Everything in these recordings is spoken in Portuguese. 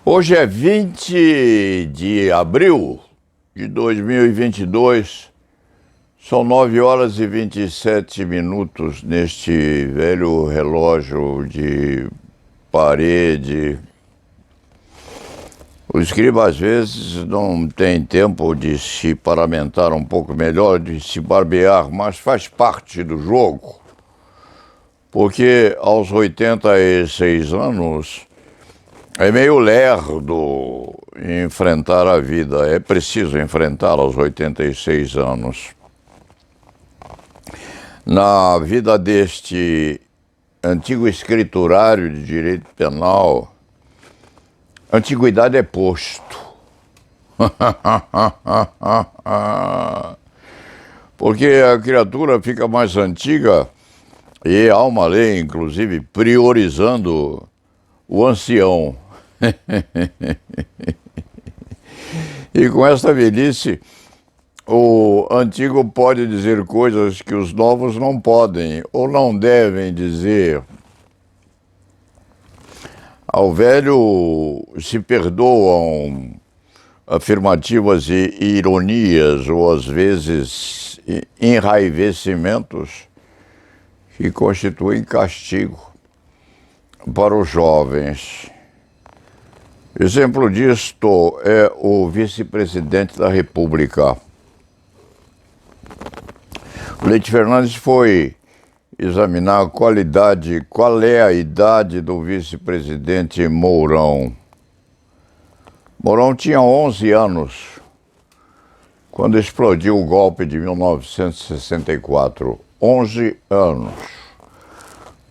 Hoje é 20 de abril de 2022, são 9 horas e 27 minutos neste velho relógio de parede. O escriba às vezes não tem tempo de se paramentar um pouco melhor, de se barbear, mas faz parte do jogo, porque aos 86 anos é meio lerdo enfrentar a vida, é preciso enfrentá-la aos 86 anos. Na vida deste antigo escriturário de direito penal, antiguidade é posto. Porque a criatura fica mais antiga e há uma lei, inclusive, priorizando o ancião. E com esta velhice, o antigo pode dizer coisas que os novos não podem ou não devem dizer. Ao velho se perdoam afirmativas e ironias, ou às vezes enraivecimentos, que constituem castigo para os jovens. Exemplo disto é o vice-presidente da República. O Leite Fernandes foi examinar qual é a idade do vice-presidente Mourão. Mourão tinha 11 anos quando explodiu o golpe de 1964. 11 anos.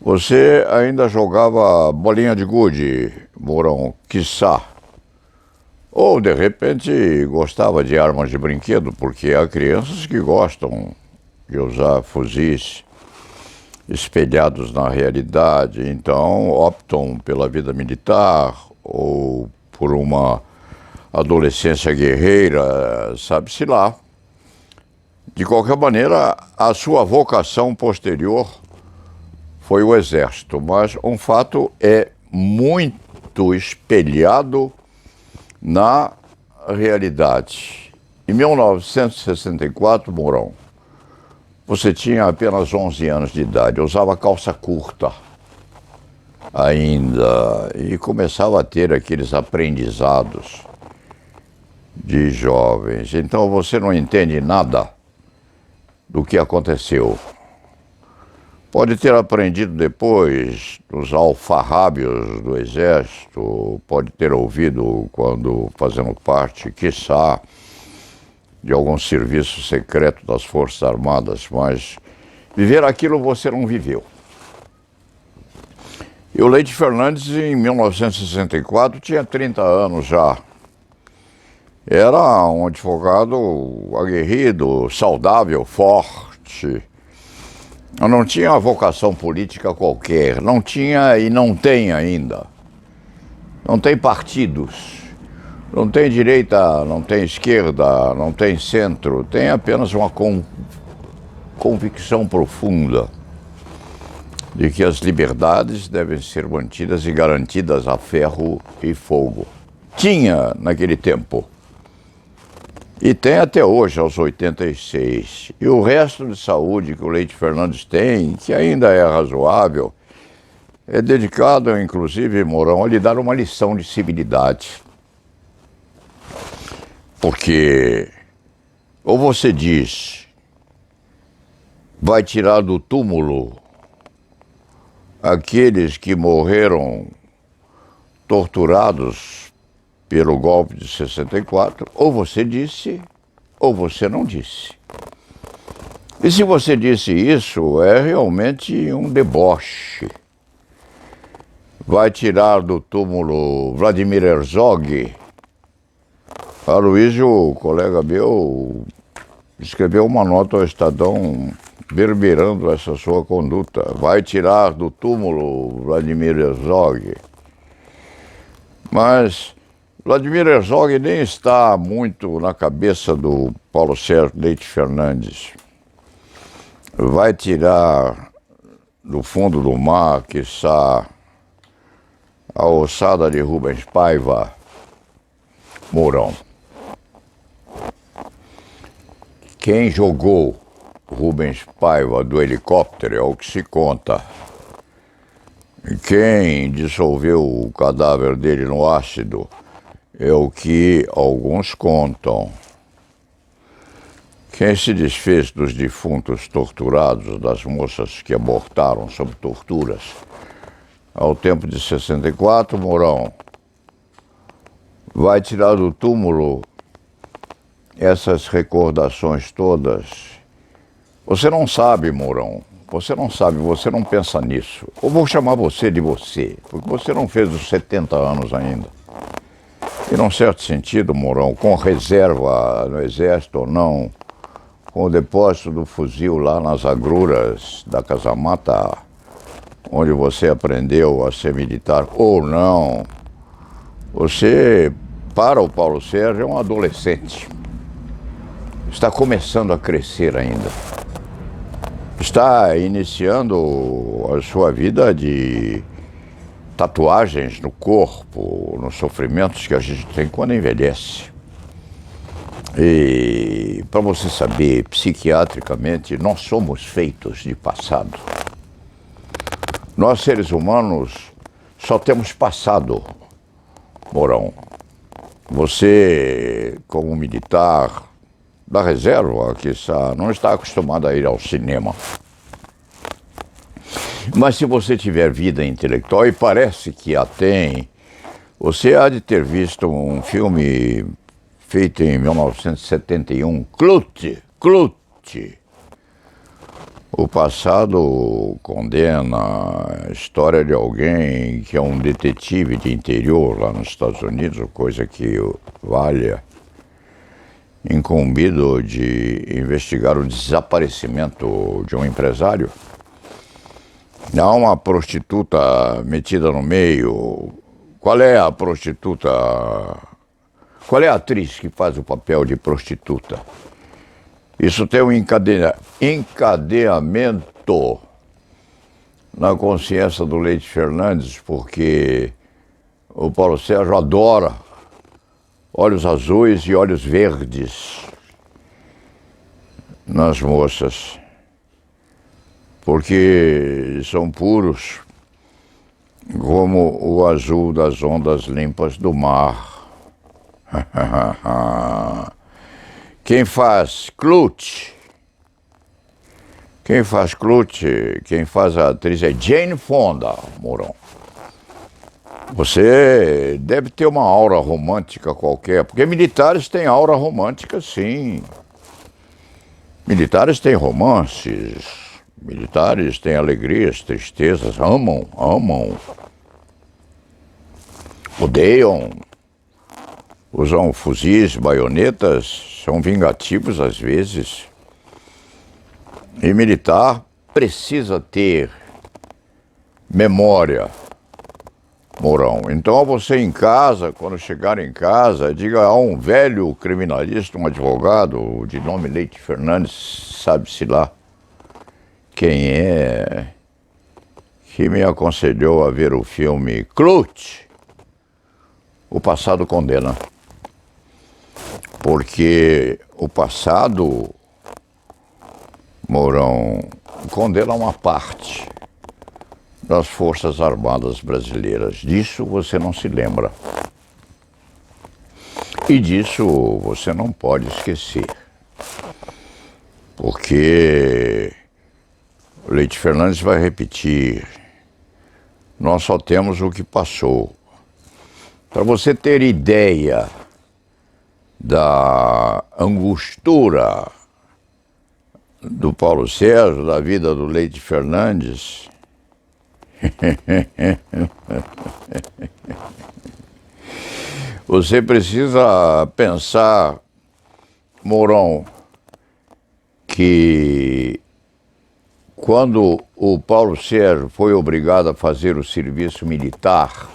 Você ainda jogava bolinha de gude, Mourão, quiçá. Ou, de repente, gostava de armas de brinquedo, porque há crianças que gostam de usar fuzis espelhados na realidade, então optam pela vida militar ou por uma adolescência guerreira, sabe-se lá. De qualquer maneira, a sua vocação posterior foi o Exército, mas um fato é muito espelhado na realidade. Em 1964, Mourão, você tinha apenas 11 anos de idade, usava calça curta ainda e começava a ter aqueles aprendizados de jovens. Então você não entende nada do que aconteceu. Pode ter aprendido depois nos alfarrábios do Exército, pode ter ouvido quando fazendo parte, quiçá, de algum serviço secreto das Forças Armadas, mas viver aquilo você não viveu. E o Leite Fernandes, em 1964, tinha 30 anos já. Era um advogado aguerrido, saudável, forte. Não tinha vocação política qualquer, não tinha e não tem ainda. Não tem partidos, não tem direita, não tem esquerda, não tem centro, tem apenas uma convicção profunda de que as liberdades devem ser mantidas e garantidas a ferro e fogo. Tinha naquele tempo. E tem até hoje, aos 86. E o resto de saúde que o Leite Fernandes tem, que ainda é razoável, é dedicado, inclusive, Mourão, a lhe dar uma lição de civilidade. Porque, ou você diz, vai tirar do túmulo aqueles que morreram torturados pelo golpe de 64, ou você disse, ou você não disse. E se você disse isso, é realmente um deboche. Vai tirar do túmulo Vladimir Herzog. Aloysio, colega meu, escreveu uma nota ao Estadão berberando essa sua conduta. Vai tirar do túmulo Vladimir Herzog. Mas Vladimir Herzog nem está muito na cabeça do Paulo Sérgio Leite Fernandes. Vai tirar do fundo do mar, quiçá, a ossada de Rubens Paiva, Mourão. Quem jogou Rubens Paiva do helicóptero é o que se conta. E quem dissolveu o cadáver dele no ácido é o que alguns contam. Quem se desfez dos defuntos torturados, das moças que abortaram sob torturas, ao tempo de 64, Mourão, vai tirar do túmulo essas recordações todas. Você não sabe, Mourão, você não sabe, você não pensa nisso. Eu vou chamar você de você, porque você não fez os 70 anos ainda. E num certo sentido, Mourão, com reserva no exército ou não, com o depósito do fuzil lá nas agruras da Casamata, onde você aprendeu a ser militar ou não, você, para o Paulo Sérgio, é um adolescente. Está começando a crescer ainda. Está iniciando a sua vida de tatuagens no corpo, nos sofrimentos que a gente tem quando envelhece. E para você saber, psiquiatricamente, nós somos feitos de passado. Nós, seres humanos, só temos passado, Mourão. Você, como militar da reserva, que não está acostumado a ir ao cinema. Mas se você tiver vida intelectual, e parece que a tem, você há de ter visto um filme feito em 1971, Clute. O passado condena a história de alguém que é um detetive de interior lá nos Estados Unidos, coisa que valha, incumbido de investigar o desaparecimento de um empresário. Há uma prostituta metida no meio. Qual é a prostituta? Qual é a atriz que faz o papel de prostituta? Isso tem um encadeamento na consciência do Leite Fernandes, porque o Paulo Sérgio adora olhos azuis e olhos verdes nas moças, porque são puros como o azul das ondas limpas do mar. Quem faz Clute, quem faz a atriz é Jane Fonda, Mourão. Você deve ter uma aura romântica qualquer, porque militares têm aura romântica, sim. Militares têm romances, militares têm alegrias, tristezas, amam, odeiam, usam fuzis, baionetas, são vingativos às vezes. E militar precisa ter memória, Mourão. Então você em casa, quando chegar em casa, diga a um velho criminalista, um advogado de nome Leite Fernandes, sabe-se lá quem é, que me aconselhou a ver o filme Clute, O Passado Condena. Porque o passado, Mourão, condena uma parte das Forças Armadas Brasileiras. Disso você não se lembra. E disso você não pode esquecer. Porque Leite Fernandes vai repetir: nós só temos o que passou. Para você ter ideia da angustura do Paulo Sérgio, da vida do Leite Fernandes, você precisa pensar, Mourão, que quando o Paulo Sérgio foi obrigado a fazer o serviço militar,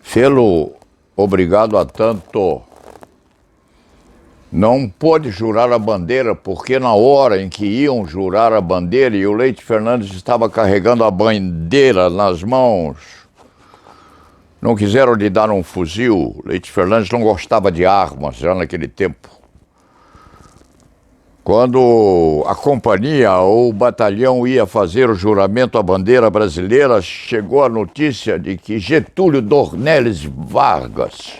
fê-lo obrigado a tanto, não pôde jurar a bandeira, porque na hora em que iam jurar a bandeira e o Leite Fernandes estava carregando a bandeira nas mãos, Não quiseram lhe dar um fuzil. Leite Fernandes não gostava de armas já naquele tempo. Quando a companhia ou o batalhão ia fazer o juramento à bandeira brasileira, chegou a notícia de que Getúlio Dornelles Vargas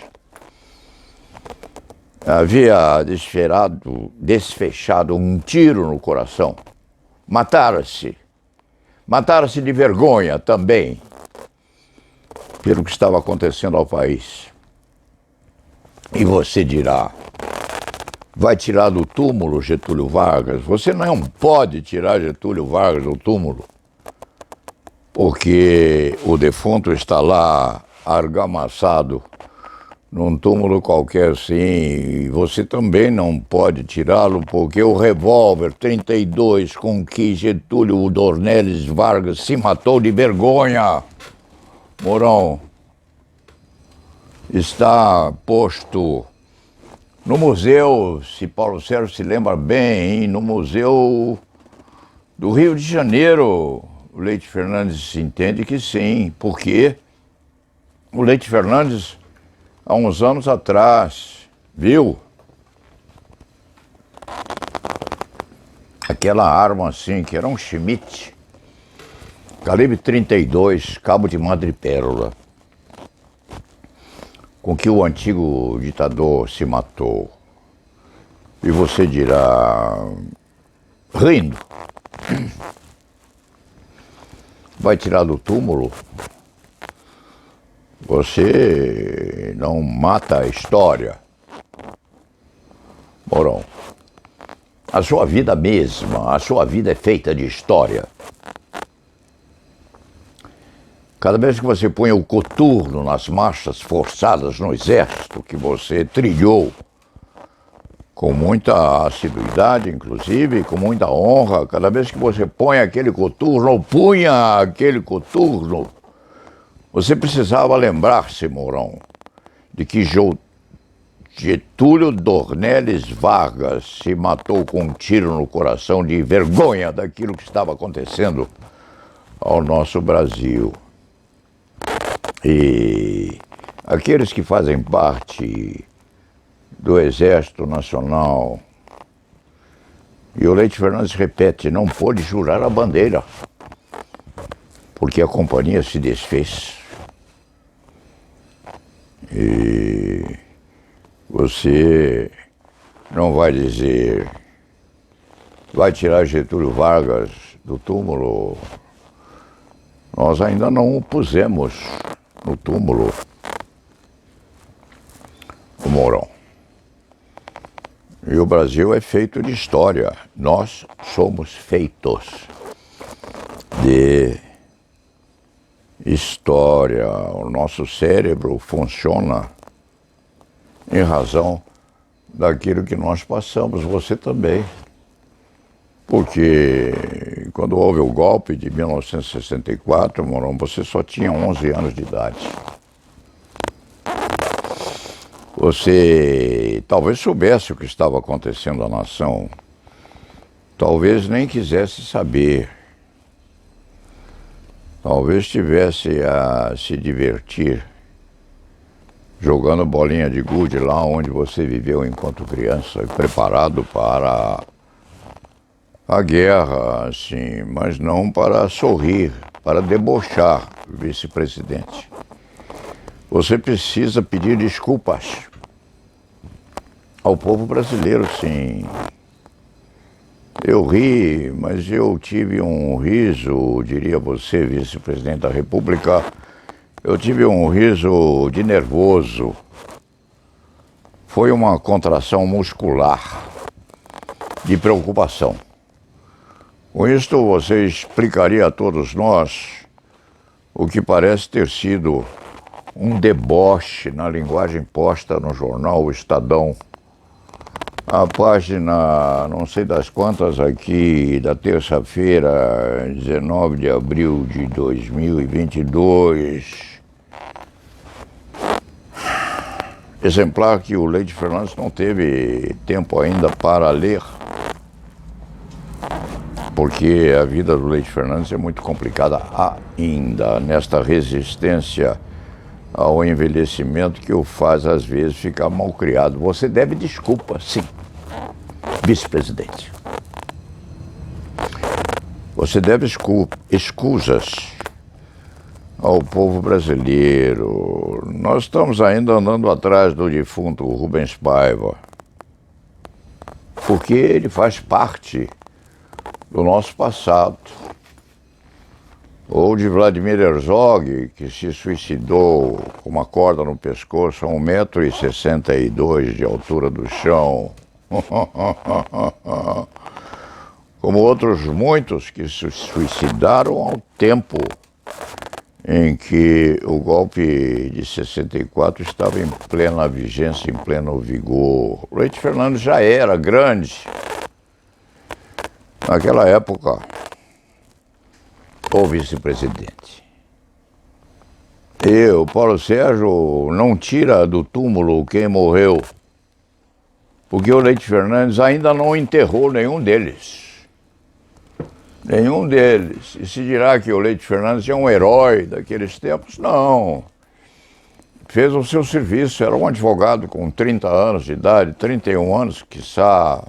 havia desfechado um tiro no coração. Mataram-se. Mataram-se de vergonha também pelo que estava acontecendo ao país. E você dirá, vai tirar do túmulo Getúlio Vargas? Você não pode tirar Getúlio Vargas do túmulo, porque o defunto está lá argamassado num túmulo qualquer, sim, e você também não pode tirá-lo, porque o revólver 32 com que Getúlio Dornelles Vargas se matou de vergonha, Mourão, está posto no museu, se Paulo Sérgio se lembra bem, no Museu do Rio de Janeiro. O Leite Fernandes entende que sim, porque o Leite Fernandes, há uns anos atrás, viu aquela arma assim, que era um Schmidt, calibre 32, cabo de madrepérola, com que o antigo ditador se matou. E você dirá, rindo, vai tirar do túmulo? Você não mata a história. Mourão, a sua vida mesma, a sua vida é feita de história. Cada vez que você põe o coturno nas marchas forçadas no exército, que você trilhou com muita assiduidade, inclusive, com muita honra, cada vez que você põe aquele coturno, ou punha aquele coturno, você precisava lembrar-se, Mourão, de que Getúlio Dornelles Vargas se matou com um tiro no coração de vergonha daquilo que estava acontecendo ao nosso Brasil. E aqueles que fazem parte do Exército Nacional, e o Leite Fernandes repete, não pôde jurar a bandeira, porque a companhia se desfez. E você não vai dizer, vai tirar Getúlio Vargas do túmulo? Nós ainda não o pusemos no túmulo, o Mourão. E o Brasil é feito de história. Nós somos feitos de história. O nosso cérebro funciona em razão daquilo que nós passamos. Você também. Porque quando houve o golpe de 1964, Mourão, você só tinha 11 anos de idade. Você talvez soubesse o que estava acontecendo à nação, talvez nem quisesse saber, talvez estivesse a se divertir jogando bolinha de gude lá onde você viveu enquanto criança, preparado para a guerra, assim, mas não para sorrir, para debochar, vice-presidente. Você precisa pedir desculpas ao povo brasileiro, sim. Eu ri, mas eu tive um riso, diria você, vice-presidente da República, eu tive um riso de nervoso. Foi uma contração muscular de preocupação. Com isto, você explicaria a todos nós o que parece ter sido um deboche na linguagem posta no jornal O Estadão. A página, não sei das quantas aqui, da terça-feira, 19 de abril de 2022. Exemplar que o Leite Fernandes não teve tempo ainda para ler, porque a vida do Leite Fernandes é muito complicada ainda nesta resistência ao envelhecimento que o faz, às vezes, ficar mal criado. Você deve desculpa, sim, vice-presidente. Você deve escusas ao povo brasileiro. Nós estamos ainda andando atrás do defunto Rubens Paiva, porque ele faz parte do nosso passado. Ou de Vladimir Herzog, que se suicidou com uma corda no pescoço a 1,62 m de altura do chão. Como outros muitos que se suicidaram ao tempo em que o golpe de 64 estava em plena vigência, em pleno vigor. O Leite Fernandes já era grande naquela época, o vice-presidente. E o Paulo Sérgio não tira do túmulo quem morreu, porque o Leite Fernandes ainda não enterrou nenhum deles. Nenhum deles. E se dirá que o Leite Fernandes é um herói daqueles tempos? Não. Fez o seu serviço, era um advogado com 30 anos de idade, 31 anos, quiçá.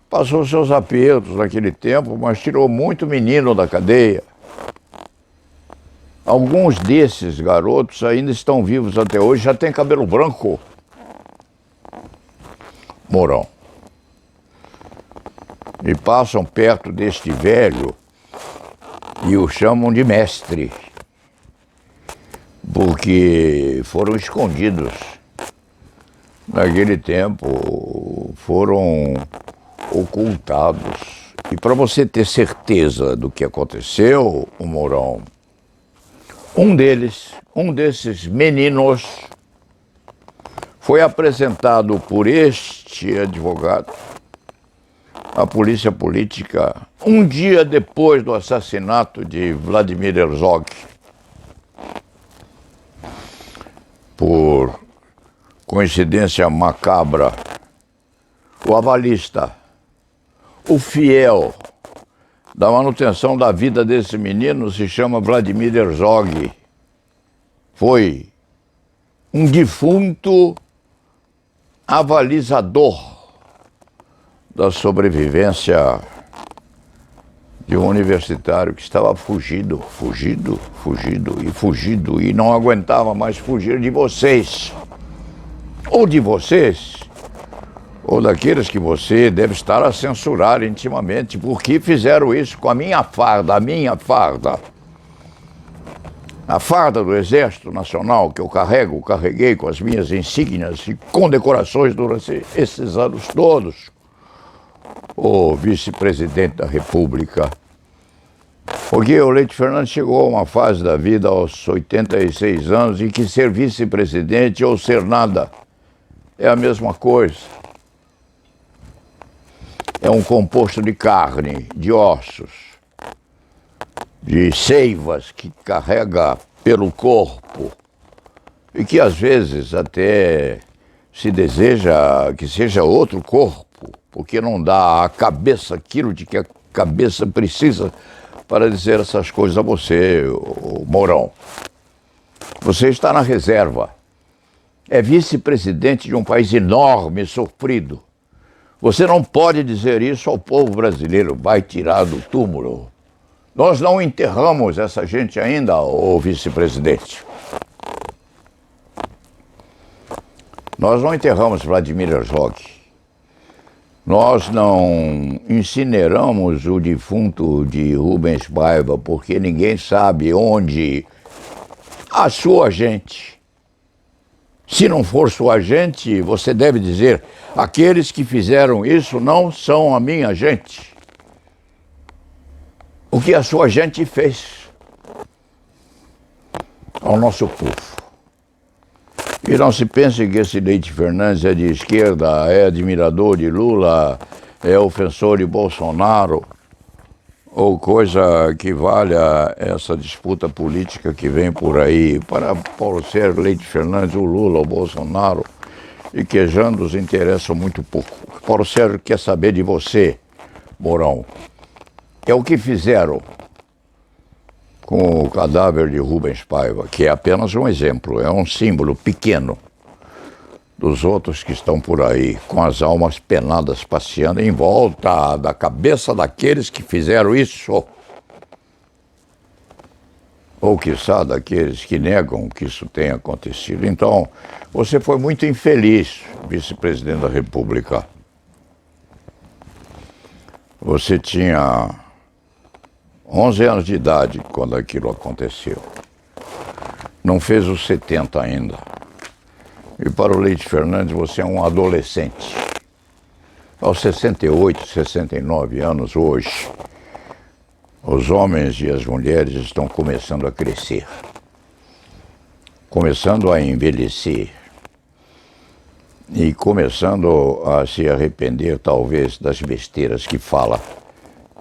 Passou seus apertos naquele tempo, mas tirou muito menino da cadeia. Alguns desses garotos ainda estão vivos até hoje, já tem cabelo branco. Mourão. E passam perto deste velho e o chamam de mestre, porque foram escondidos. Naquele tempo foram ocultados. E para você ter certeza do que aconteceu, o Mourão, um desses meninos, foi apresentado por este advogado à polícia política um dia depois do assassinato de Vladimir Herzog. Por coincidência macabra, o avalista, o fiel da manutenção da vida desse menino se chama Vladimir Herzog. Foi um defunto avalizador da sobrevivência de um universitário que estava fugido e não aguentava mais fugir de vocês. Ou de vocês, ou daqueles que você deve estar a censurar intimamente, porque fizeram isso com a minha farda, a farda do Exército Nacional que eu carreguei com as minhas insígnias e condecorações durante esses anos todos. O vice-presidente da República. Porque o Leite Fernandes chegou a uma fase da vida aos 86 anos em que ser vice-presidente ou ser nada é a mesma coisa. É um composto de carne, de ossos, de seivas que carrega pelo corpo e que às vezes até se deseja que seja outro corpo, porque não dá à cabeça aquilo de que a cabeça precisa para dizer essas coisas a você, o Mourão. Você está na reserva. É vice-presidente de um país enorme, sofrido. Você não pode dizer isso ao povo brasileiro, vai tirar do túmulo. Nós não enterramos essa gente ainda, ô vice-presidente. Nós não enterramos Vladimir Herzog. Nós não incineramos o defunto de Rubens Paiva, porque ninguém sabe onde a sua gente. Se não for sua gente, você deve dizer, aqueles que fizeram isso não são a minha gente. O que a sua gente fez ao nosso povo. E não se pense que esse Leite Fernandes é de esquerda, é admirador de Lula, é ofensor de Bolsonaro, ou coisa que valha essa disputa política que vem por aí. Para Paulo Sérgio, Leite Fernandes, o Lula, o Bolsonaro, e quejandos interessam muito pouco. O que Paulo Sérgio quer saber de você, Mourão, é o que fizeram com o cadáver de Rubens Paiva, que é apenas um exemplo, é um símbolo pequeno dos outros que estão por aí, com as almas penadas passeando em volta da cabeça daqueles que fizeram isso. Ou, quiçá, daqueles que negam que isso tenha acontecido. Então, você foi muito infeliz, vice-presidente da República. Você tinha 11 anos de idade quando aquilo aconteceu. Não fez os 70 ainda. E para o Leite Fernandes você é um adolescente. Aos 68, 69 anos hoje, os homens e as mulheres estão começando a crescer, começando a envelhecer e começando a se arrepender, talvez, das besteiras que fala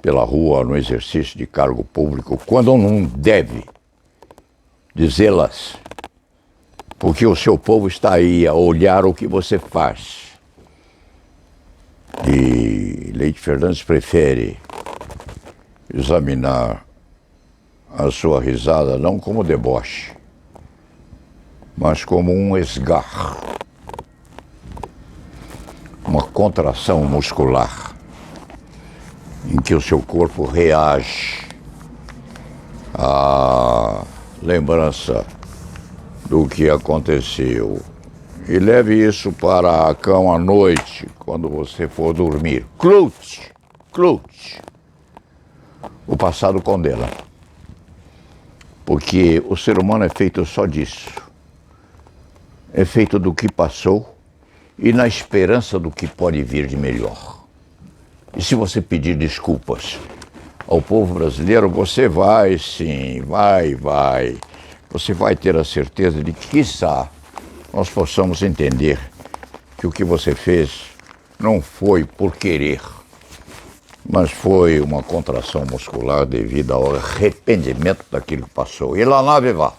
pela rua no exercício de cargo público, quando não deve dizê-las. Porque o seu povo está aí a olhar o que você faz. E Leite Fernandes prefere examinar a sua risada não como deboche, mas como um esgarro, uma contração muscular, em que o seu corpo reage à lembrança do que aconteceu. E leve isso para a cama à noite, quando você for dormir. Clute! O passado condena. Porque o ser humano é feito só disso. É feito do que passou e na esperança do que pode vir de melhor. E se você pedir desculpas ao povo brasileiro, você vai sim, vai. Você vai ter a certeza de que, quiçá, nós possamos entender que o que você fez não foi por querer, mas foi uma contração muscular devido ao arrependimento daquilo que passou. E lá vá.